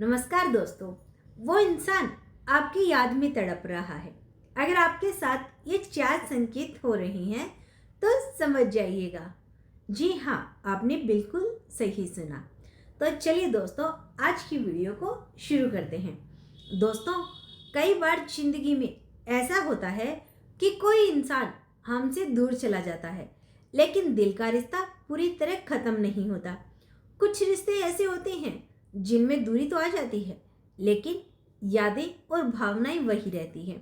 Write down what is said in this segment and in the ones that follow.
नमस्कार दोस्तों। वो इंसान आपकी याद में तड़प रहा है। अगर आपके साथ ये 4 संकेत हो रहे हैं तो समझ जाइएगा। जी हाँ, आपने बिल्कुल सही सुना। तो चलिए दोस्तों, आज की वीडियो को शुरू करते हैं। दोस्तों, कई बार जिंदगी में ऐसा होता है कि कोई इंसान हमसे दूर चला जाता है, लेकिन दिल का रिश्ता पूरी तरह खत्म नहीं होता। कुछ रिश्ते ऐसे होते हैं जिनमें दूरी तो आ जाती है, लेकिन यादें और भावनाएं वही रहती हैं।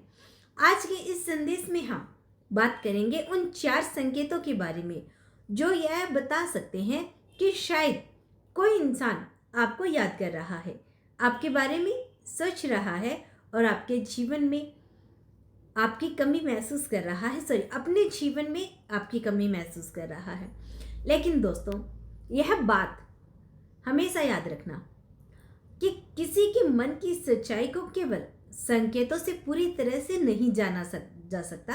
आज के इस संदेश में हम बात करेंगे उन 4 संकेतों के बारे में जो यह बता सकते हैं कि शायद कोई इंसान आपको याद कर रहा है, आपके बारे में सोच रहा है और आपके जीवन में आपकी कमी महसूस कर रहा है। अपने जीवन में आपकी कमी महसूस कर रहा है। लेकिन दोस्तों, यह बात हमेशा याद रखना कि किसी के मन की सच्चाई को केवल संकेतों से पूरी तरह से नहीं जा सकता।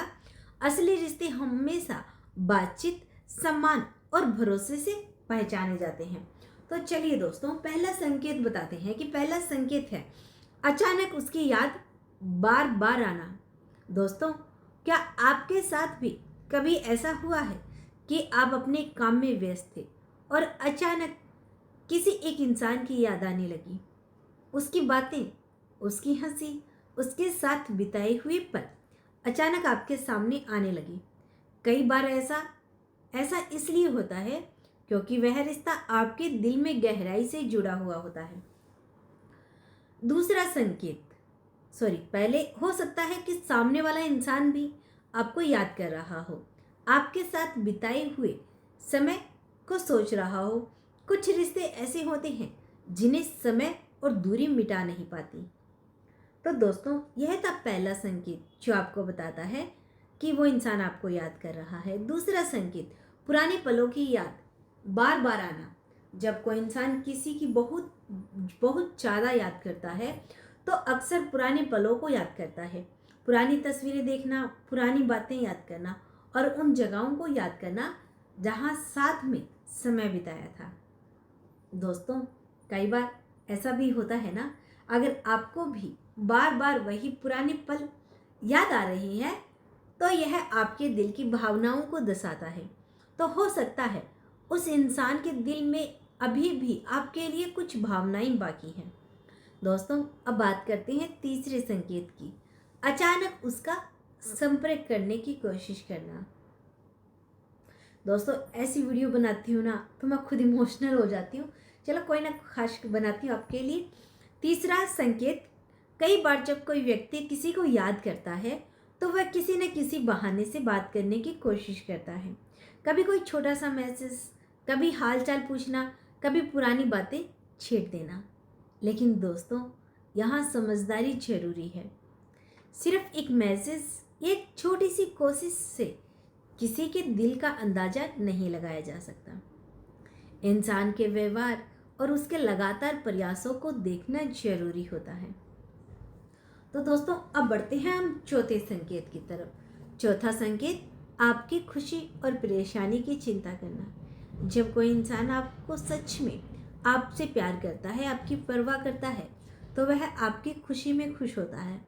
असली रिश्ते हमेशा बातचीत, सम्मान और भरोसे से पहचाने जाते हैं। तो चलिए दोस्तों, पहला संकेत बताते हैं कि पहला संकेत है अचानक उसकी याद बार बार आना। दोस्तों, क्या आपके साथ भी कभी ऐसा हुआ है कि आप अपने काम में व्यस्त थे और अचानक किसी एक इंसान की याद आने लगी? उसकी बातें, उसकी हंसी, उसके साथ बिताए हुए पल अचानक आपके सामने आने लगी। कई बार ऐसा ऐसा इसलिए होता है क्योंकि वह रिश्ता आपके दिल में गहराई से जुड़ा हुआ होता है। दूसरा संकेत, पहले हो सकता है कि सामने वाला इंसान भी आपको याद कर रहा हो, आपके साथ बिताए हुए समय को सोच रहा हो। कुछ रिश्ते ऐसे होते हैं जिन्हें समय और दूरी मिटा नहीं पाती। तो दोस्तों, यह था पहला संकेत जो आपको बताता है कि वो इंसान आपको याद कर रहा है। दूसरा संकेत, पुराने पलों की याद बार बार आना। जब कोई इंसान किसी की बहुत बहुत ज़्यादा याद करता है तो अक्सर पुराने पलों को याद करता है। पुरानी तस्वीरें देखना, पुरानी बातें याद करना और उन जगहों को याद करना जहाँ साथ में समय बिताया था। दोस्तों, कई बार ऐसा भी होता है ना, अगर आपको भी बार बार वही पुराने पल याद आ रही हैं तो यह आपके दिल की भावनाओं को दर्शाता है। तो हो सकता है उस इंसान के दिल में अभी भी आपके लिए कुछ भावनाएं बाकी हैं। दोस्तों, अब बात करते हैं तीसरे संकेत की, अचानक उसका संपर्क करने की कोशिश करना। दोस्तों, ऐसी वीडियो बनाती हूँ ना तो मैं खुद इमोशनल हो जाती हूँ। चलो, कोई ना खास बनाती हूँ आपके लिए। तीसरा संकेत, कई बार जब कोई व्यक्ति किसी को याद करता है तो वह किसी न किसी बहाने से बात करने की कोशिश करता है। कभी कोई छोटा सा मैसेज, कभी हालचाल पूछना, कभी पुरानी बातें छेड़ देना। लेकिन दोस्तों, यहाँ समझदारी जरूरी है। सिर्फ एक मैसेज, एक छोटी सी कोशिश से किसी के दिल का अंदाजा नहीं लगाया जा सकता। इंसान के व्यवहार और उसके लगातार प्रयासों को देखना जरूरी होता है। तो दोस्तों, अब बढ़ते हैं हम चौथे संकेत की तरफ। चौथा संकेत, आपकी खुशी और परेशानी की चिंता करना। जब कोई इंसान आपको सच में आपसे प्यार करता है, आपकी परवाह करता है, तो वह आपकी खुशी में खुश होता है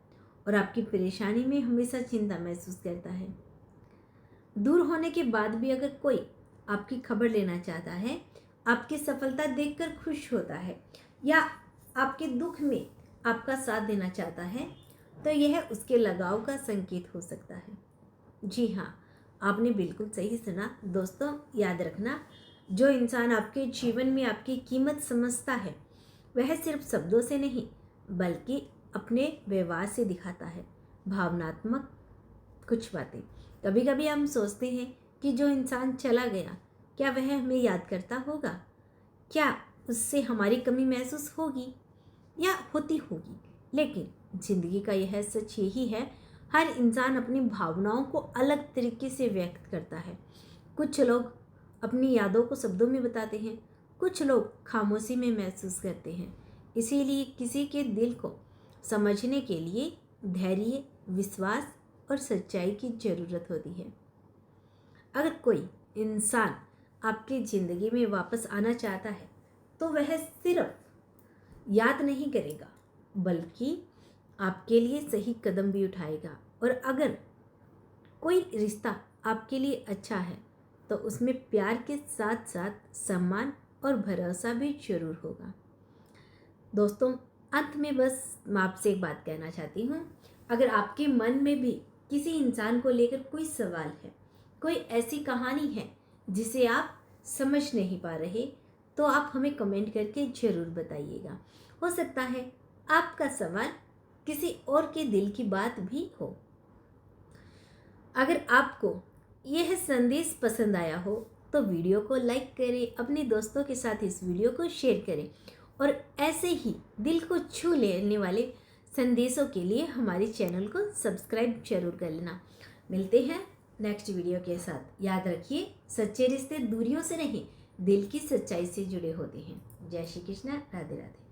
और आपकी परेशानी में हमेशा चिंता महसूस करता है। दूर होने के बाद भी अगर कोई आपकी खबर लेना चाहता है, आपकी सफलता देखकर खुश होता है या आपके दुख में आपका साथ देना चाहता है, तो यह उसके लगाव का संकेत हो सकता है। जी हाँ, आपने बिल्कुल सही सुना। दोस्तों, याद रखना, जो इंसान आपके जीवन में आपकी कीमत समझता है वह सिर्फ शब्दों से नहीं बल्कि अपने व्यवहार से दिखाता है भावनात्मक कुछ बातें। कभी कभी हम सोचते हैं कि जो इंसान चला गया, क्या वह हमें याद करता होगा? क्या उससे हमारी कमी महसूस होगी या होती होगी? लेकिन जिंदगी का यह सच यही है, हर इंसान अपनी भावनाओं को अलग तरीके से व्यक्त करता है। कुछ लोग अपनी यादों को शब्दों में बताते हैं, कुछ लोग खामोशी में महसूस करते हैं। इसीलिए किसी के दिल को समझने के लिए धैर्य, विश्वास और सच्चाई की ज़रूरत होती है। अगर कोई इंसान आपकी ज़िंदगी में वापस आना चाहता है तो वह सिर्फ याद नहीं करेगा, बल्कि आपके लिए सही कदम भी उठाएगा। और अगर कोई रिश्ता आपके लिए अच्छा है तो उसमें प्यार के साथ साथ सम्मान और भरोसा भी जरूर होगा। दोस्तों, अंत में बस मैं आपसे एक बात कहना चाहती हूँ, अगर आपके मन में भी किसी इंसान को लेकर कोई सवाल है, कोई ऐसी कहानी है जिसे आप समझ नहीं पा रहे, तो आप हमें कमेंट करके ज़रूर बताइएगा। हो सकता है आपका सवाल किसी और के दिल की बात भी हो। अगर आपको यह संदेश पसंद आया हो तो वीडियो को लाइक करें, अपने दोस्तों के साथ इस वीडियो को शेयर करें और ऐसे ही दिल को छू लेने वाले संदेशों के लिए हमारे चैनल को सब्सक्राइब जरूर कर लेना। मिलते हैं नेक्स्ट वीडियो के साथ। याद रखिए, सच्चे रिश्ते दूरियों से नहीं, दिल की सच्चाई से जुड़े होते हैं। जय श्री कृष्णा, राधे राधे।